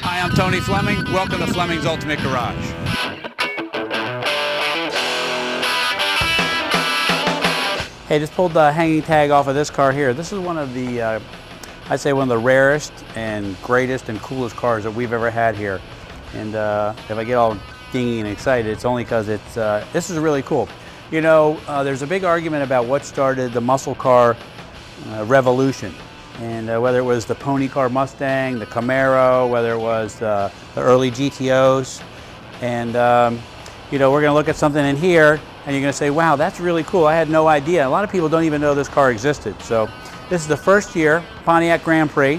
Hi, I'm Tony Fleming. Welcome to Fleming's Ultimate Garage. Hey, just pulled the hanging tag off of this car here. This is one of the, I'd say one of the rarest and greatest and coolest cars that we've ever had here. And if I get all dingy and excited, it's only because this is really cool. You know, there's a big argument about what started the muscle car revolution. And whether it was the pony car Mustang, the Camaro, whether it was the early GTOs. And, you know, we're going to look at something in here and you're going to say, wow, that's really cool. I had no idea. A lot of people don't even know this car existed. So this is the first year, Pontiac Grand Prix.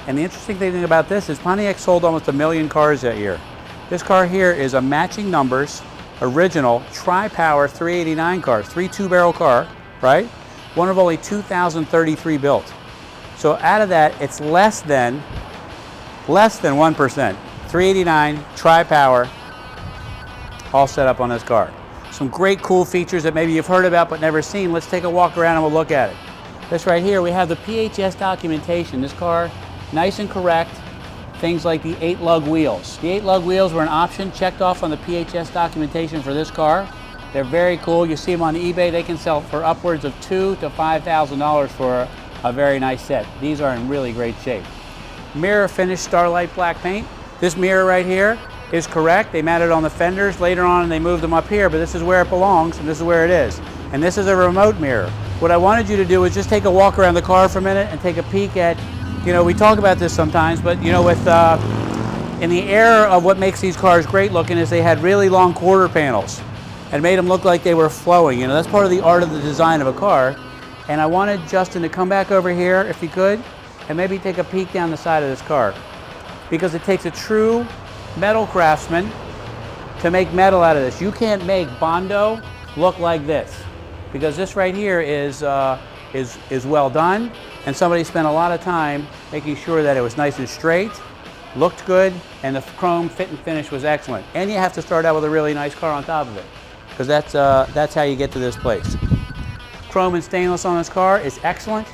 And the interesting thing about this is Pontiac sold almost 1 million cars that year. This car here is a matching numbers, original, tri-power 389 car, 2-barrel car, right? One of only 2,033 built. So out of that, it's less than 1%. 389, tri-power, all set up on this car. Some great cool features that maybe you've heard about but never seen. Let's take a walk around and we'll look at it. This right here, we have the PHS documentation. This car, nice and correct. Things like the 8-lug wheels. The 8-lug wheels were an option checked off on the PHS documentation for this car. They're very cool. You see them on eBay. They can sell for upwards of $2,000 to $5,000 for a very nice set. These are in really great shape. Mirror finished Starlight black paint. This mirror right here is correct. They mounted on the fenders later on and they moved them up here, but this is where it belongs and this is where it is. And this is a remote mirror. What I wanted you to do is just take a walk around the car for a minute and take a peek at, you know, we talk about this sometimes, but you know, with in the era of what makes these cars great looking is they had really long quarter panels and made them look like they were flowing. You know, that's part of the art of the design of a car. And I wanted Justin to come back over here, if he could, and maybe take a peek down the side of this car. Because it takes a true metal craftsman to make metal out of this. You can't make Bondo look like this. Because this right here is well done, and somebody spent a lot of time making sure that it was nice and straight, looked good, and the chrome fit and finish was excellent. And you have to start out with a really nice car on top of it. Because that's how you get to this place. Chrome and stainless on this car is excellent,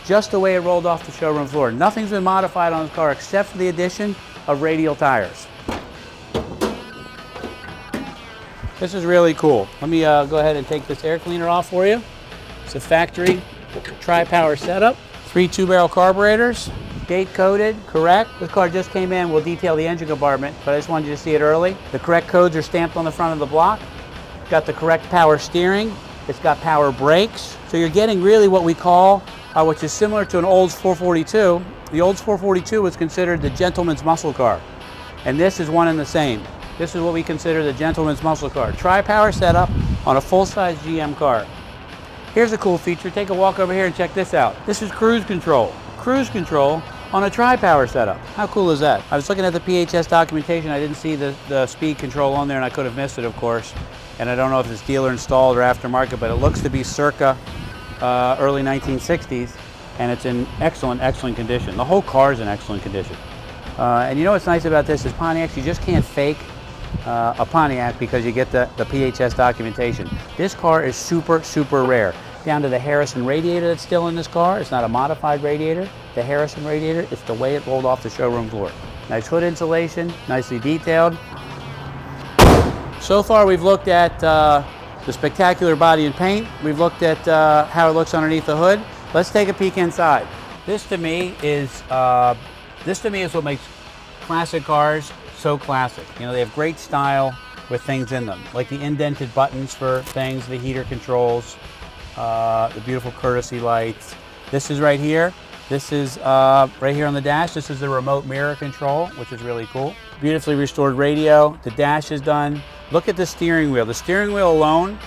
just the way it rolled off the showroom floor. Nothing's been modified on this car except for the addition of radial tires. This is really cool. Let me go ahead and take this air cleaner off for you. It's a factory tri-power setup, 3 2-barrel carburetors, gate coded, correct. This car just came in. We'll detail the engine compartment, but I just wanted you to see it early. The correct codes are stamped on the front of the block. Got the correct power steering. It's got power brakes. So you're getting really what we call, which is similar to an Olds 442. The Olds 442 was considered the gentleman's muscle car. And this is one and the same. This is what we consider the gentleman's muscle car. Tri-power setup on a full-size GM car. Here's a cool feature. Take a walk over here and check this out. This is cruise control. Cruise control on a tri-power setup. How cool is that? I was looking at the PHS documentation. I didn't see the speed control on there and I could have missed it, of course. And I don't know if it's dealer installed or aftermarket, but it looks to be circa early 1960s, and it's in excellent, excellent condition. The whole car is in excellent condition. And you know what's nice about this is Pontiacs, you just can't fake a Pontiac because you get the PHS documentation. This car is super, super rare. Down to the Harrison radiator that's still in this car. It's not a modified radiator. The Harrison radiator, it's the way it rolled off the showroom floor. Nice hood insulation, nicely detailed. So far we've looked at the spectacular body and paint. We've looked at how it looks underneath the hood. Let's take a peek inside. This to me is what makes classic cars so classic. You know, they have great style with things in them, like the indented buttons for things, the heater controls, the beautiful courtesy lights. This is right here. This is right here on the dash. This is the remote mirror control, which is really cool. Beautifully restored radio. The dash is done. Look at the steering wheel. The steering wheel alone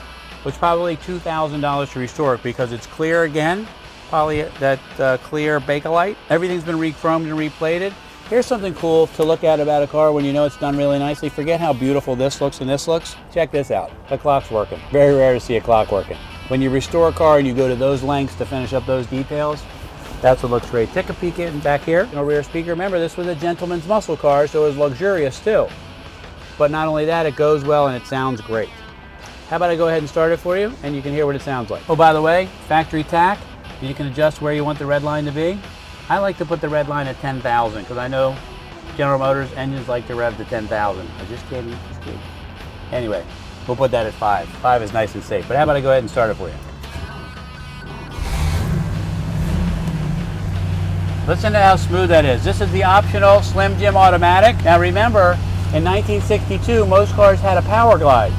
was probably $2,000 to restore it because it's clear again. Probably that clear Bakelite. Everything's been re-chromed and replated. Here's something cool to look at about a car when you know it's done really nicely. Forget how beautiful this looks and this looks. Check this out. The clock's working. Very rare to see a clock working. When you restore a car and you go to those lengths to finish up those details, that's what looks great. Take a peek in back here. No rear speaker. Remember, this was a gentleman's muscle car, so it was luxurious too. But not only that, it goes well and it sounds great. How about I go ahead and start it for you and you can hear what it sounds like. Oh, by the way, factory tach. You can adjust where you want the red line to be. I like to put the red line at 10,000 because I know General Motors engines like to rev to 10,000. I'm just kidding, just kidding. Anyway, we'll put that at 5. 5 is nice and safe. But how about I go ahead and start it for you? Listen to how smooth that is. This is the optional Slim Jim automatic. Now remember, in 1962, most cars had a power glide.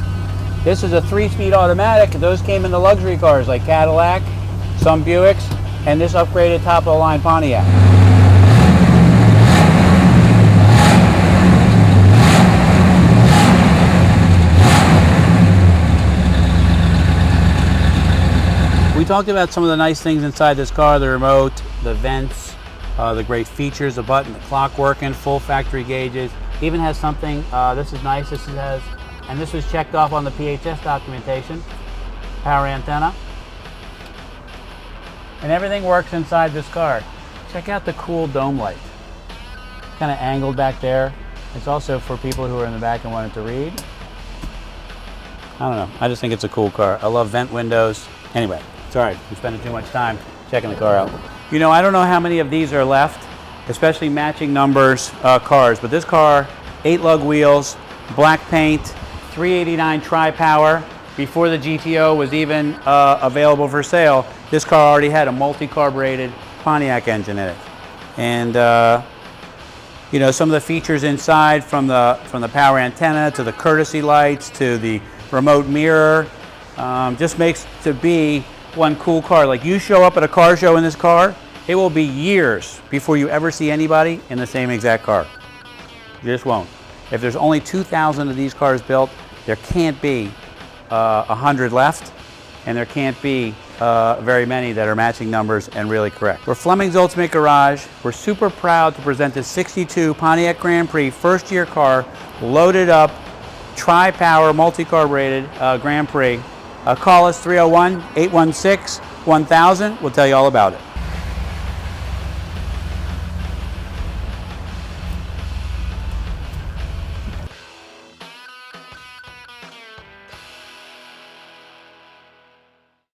This is a 3-speed automatic. Those came in the luxury cars like Cadillac, some Buicks, and this upgraded top-of-the-line Pontiac. We talked about some of the nice things inside this car, the remote, the vents, the great features, the button, the clock working, full factory gauges. Even has something, this is nice, and this was checked off on the PHS documentation, power antenna. And everything works inside this car. Check out the cool dome light. Kind of angled back there. It's also for people who are in the back and wanted to read. I don't know, I just think it's a cool car. I love vent windows. Anyway, sorry, I'm spending too much time checking the car out. You know, I don't know how many of these are left, especially matching numbers cars, but this car, 8-lug wheels, black paint, 389 tri-power. Before the GTO was even available for sale, this car already had a multi-carbureted Pontiac engine in it. And you know, some of the features inside, from the power antenna to the courtesy lights to the remote mirror, just makes to be one cool car. Like, you show up at a car show in this car, it will be years before you ever see anybody in the same exact car. You just won't. If there's only 2,000 of these cars built, there can't be 100 left, and there can't be very many that are matching numbers and really correct. We're Fleming's Ultimate Garage. We're super proud to present this 62 Pontiac Grand Prix first-year car, loaded up, tri-power, multi-carbureted Grand Prix. Call us 301-816-1000. We'll tell you all about it.